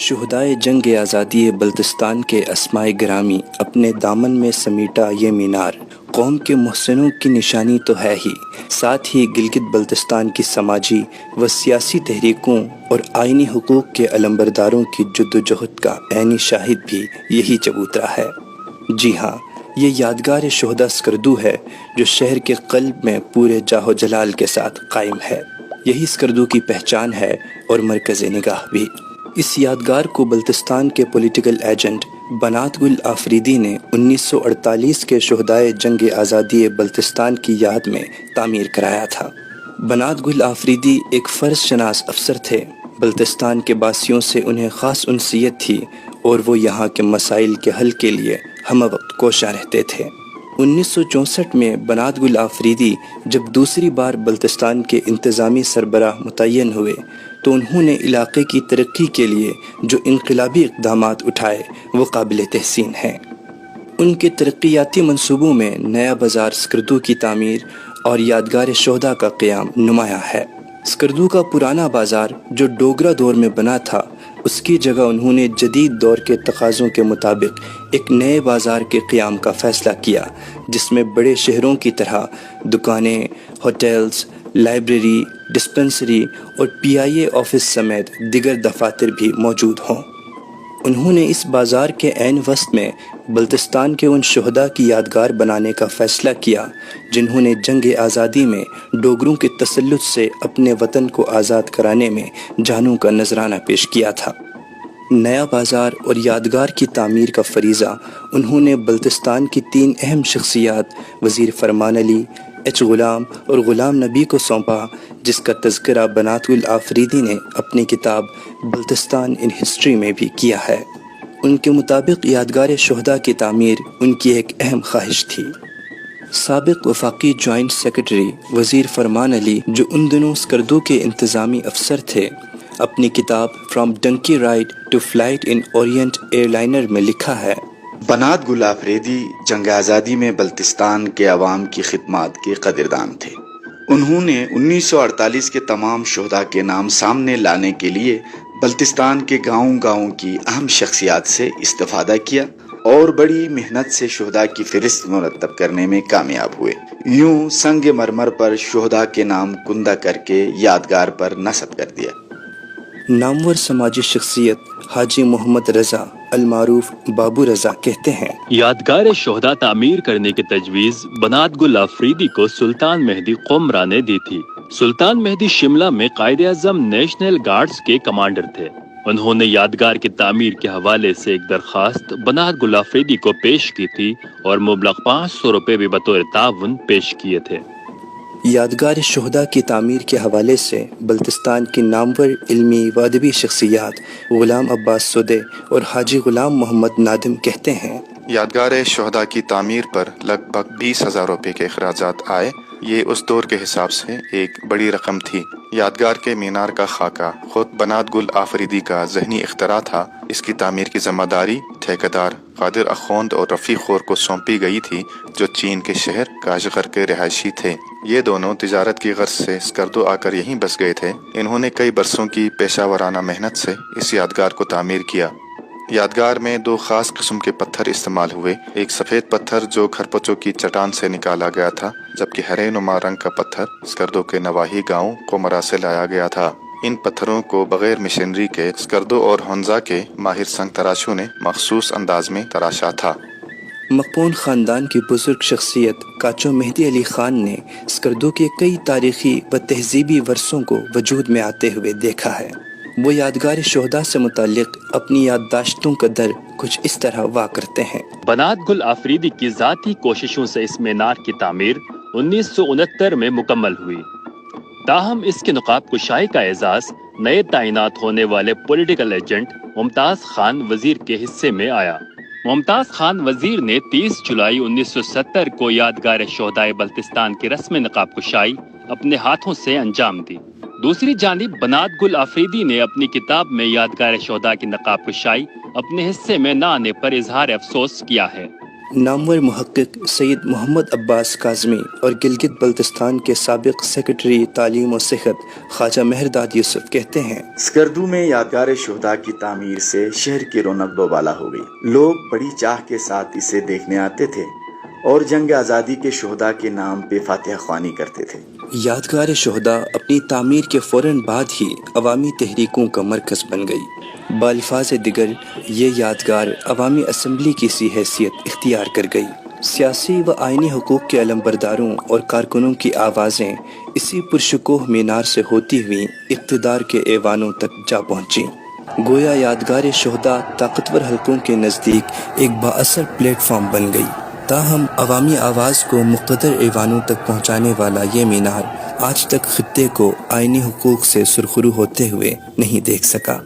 شہدائے جنگ آزادی بلتستان کے اسمائے گرامی اپنے دامن میں سمیٹا یہ مینار قوم کے محسنوں کی نشانی تو ہے ہی، ساتھ ہی گلگت بلتستان کی سماجی و سیاسی تحریکوں اور آئینی حقوق کے علمبرداروں کی جدوجہد کا عینی شاہد بھی یہی چبوترا ہے۔ جی ہاں، یہ یادگار شہداء اسکردو ہے جو شہر کے قلب میں پورے جاہ و جلال کے ساتھ قائم ہے۔ یہی اسکردو کی پہچان ہے اور مرکز نگاہ بھی۔ اس یادگار کو بلتستان کے پولیٹیکل ایجنٹ بنات گل آفریدی نے 1948 کے شہدائے جنگ آزادی بلتستان کی یاد میں تعمیر کرایا تھا۔ بنات گل آفریدی ایک فرض شناس افسر تھے۔ بلتستان کے باسیوں سے انہیں خاص انسیت تھی اور وہ یہاں کے مسائل کے حل کے لیے ہمہ وقت کوشاں رہتے تھے۔ 1964 میں بنات گل آفریدی جب دوسری بار بلتستان کے انتظامی سربراہ متعین ہوئے تو انہوں نے علاقے کی ترقی کے لیے جو انقلابی اقدامات اٹھائے وہ قابل تحسین ہیں۔ ان کے ترقیاتی منصوبوں میں نیا بازار اسکردو کی تعمیر اور یادگار شہداء کا قیام نمایاں ہے۔ اسکردو کا پرانا بازار جو ڈوگرا دور میں بنا تھا، اس کی جگہ انہوں نے جدید دور کے تقاضوں کے مطابق ایک نئے بازار کے قیام کا فیصلہ کیا، جس میں بڑے شہروں کی طرح دکانیں، ہوٹلز، لائبریری، ڈسپنسری اور پی آئی اے آفس سمیت دیگر دفاتر بھی موجود ہوں۔ انہوں نے اس بازار کے عین وسط میں بلتستان کے ان شہداء کی یادگار بنانے کا فیصلہ کیا جنہوں نے جنگ آزادی میں ڈوگروں کے تسلط سے اپنے وطن کو آزاد کرانے میں جانوں کا نذرانہ پیش کیا تھا۔ نیا بازار اور یادگار کی تعمیر کا فریضہ انہوں نے بلتستان کی 3 اہم شخصیات وزیر فرمان علی، ایچ غلام اور غلام نبی کو سونپا، جس کا تذکرہ بنات گل آفریدی نے اپنی کتاب بلتستان ان ہسٹری میں بھی کیا ہے۔ ان کے مطابق یادگار شہداء کی تعمیر ان کی ایک اہم خواہش تھی۔ سابق وفاقی جوائنٹ سیکرٹری وزیر فرمان علی، جو ان دنوں اسکردو کے انتظامی افسر تھے، اپنی کتاب from donkey ride to flight in Orient airliner میں لکھا ہے: بنات گل آفریدی جنگ آزادی میں بلتستان کے عوام کی خدمات کے قدردان تھے۔ انہوں نے 1948 کے تمام شہداء کے نام سامنے لانے کے لیے بلتستان کے گاؤں کی اہم شخصیات سے استفادہ کیا اور بڑی محنت سے شہداء کی فہرست مرتب کرنے میں کامیاب ہوئے۔ یوں سنگ مرمر پر شہداء کے نام کندہ کر کے یادگار پر نصب کر دیا۔ نامور سماجی شخصیت حاجی محمد رضا المعروف بابو رضا کہتے ہیں: یادگار شہداء تعمیر کرنے کی تجویز بنات گل آفریدی کو سلطان مہدی قمرا نے دی تھی۔ سلطان مہدی شملہ میں قائد اعظم نیشنل گارڈز کے کمانڈر تھے۔ انہوں نے یادگار کی تعمیر کے حوالے سے ایک درخواست بنات گل آفریدی کو پیش کی تھی اور مبلغ 500 روپے بھی بطور تعاون پیش کیے تھے۔ یادگار شہداء کی تعمیر کے حوالے سے بلتستان کی نامور علمی و ادبی شخصیات غلام عباس سدے اور حاجی غلام محمد نادم کہتے ہیں: یادگار شہداء کی تعمیر پر لگ بھگ 20,000 روپے کے اخراجات آئے۔ یہ اس دور کے حساب سے ایک بڑی رقم تھی۔ یادگار کے مینار کا خاکہ خود بنات گل آفریدی کا ذہنی اختراع تھا۔ اس کی تعمیر کی ذمہ داری ٹھیکیدار قادر اخوند اور رفیق خور کو سونپی گئی تھی، جو چین کے شہر کاشغر کے رہائشی تھے۔ یہ دونوں تجارت کی غرض سے اسکردو آ کر یہیں بس گئے تھے۔ انہوں نے کئی برسوں کی پیشہ ورانہ محنت سے اس یادگار کو تعمیر کیا۔ یادگار میں 2 خاص قسم کے پتھر استعمال ہوئے، ایک سفید پتھر جو کھرپچوں کی چٹان سے نکالا گیا تھا، جبکہ ہرے نما رنگ کا پتھر اسکردو کے نواحی گاؤں قمرا سے لایا گیا تھا۔ ان پتھروں کو بغیر مشینری کے اسکردو اور ہنزا کے ماہر سنگ تراشوں نے مخصوص انداز میں تراشا تھا۔ مقپون خاندان کی بزرگ شخصیت کاچو مہدی علی خان نے اسکردو کے کئی تاریخی و تہذیبی ورثوں کو وجود میں آتے ہوئے دیکھا ہے۔ وہ یادگار شہداء سے متعلق اپنی یادداشتوں کا در کچھ اس طرح وا کرتے ہیں: بنات گل آفریدی کی ذاتی کوششوں سے اس مینار کی تعمیر 1969 میں مکمل ہوئی، تاہم اس کی نقاب کشائی کا اعزاز نئے تعینات ہونے والے پولیٹیکل ایجنٹ ممتاز خان وزیر کے حصے میں آیا۔ ممتاز خان وزیر نے 30 جولائی 1970 کو یادگار شہداء بلتستان کی رسم نقاب کشائی اپنے ہاتھوں سے انجام دی۔ دوسری جانب بنات گل آفریدی نے اپنی کتاب میں یادگار شہداء کی نقاب کشائی اپنے حصے میں نہ آنے پر اظہار افسوس کیا ہے۔ نامور محقق سید محمد عباس کاظمی اور گلگت بلتستان کے سابق سیکرٹری تعلیم و صحت خواجہ مہرداد یوسف کہتے ہیں، اسکردو میں یادگار شہداء کی تعمیر سے شہر کی رونق دوبالا ہو گئی۔ لوگ بڑی چاہ کے ساتھ اسے دیکھنے آتے تھے اور جنگ آزادی کے شہداء کے نام پہ فاتحہ خوانی کرتے تھے۔ یادگار شہداء اپنی تعمیر کے فوراً بعد ہی عوامی تحریکوں کا مرکز بن گئی۔ بالفاظ دیگر یہ یادگار عوامی اسمبلی کی سی حیثیت اختیار کر گئی۔ سیاسی و آئینی حقوق کے علمبرداروں اور کارکنوں کی آوازیں اسی پرشکوہ مینار سے ہوتی ہوئی اقتدار کے ایوانوں تک جا پہنچیں۔ گویا یادگار شہداء طاقتور حلقوں کے نزدیک ایک بااثر پلیٹ فارم بن گئی، تاہم عوامی آواز کو مقتدر ایوانوں تک پہنچانے والا یہ مینار آج تک خطے کو آئینی حقوق سے سرخرو ہوتے ہوئے نہیں دیکھ سکا۔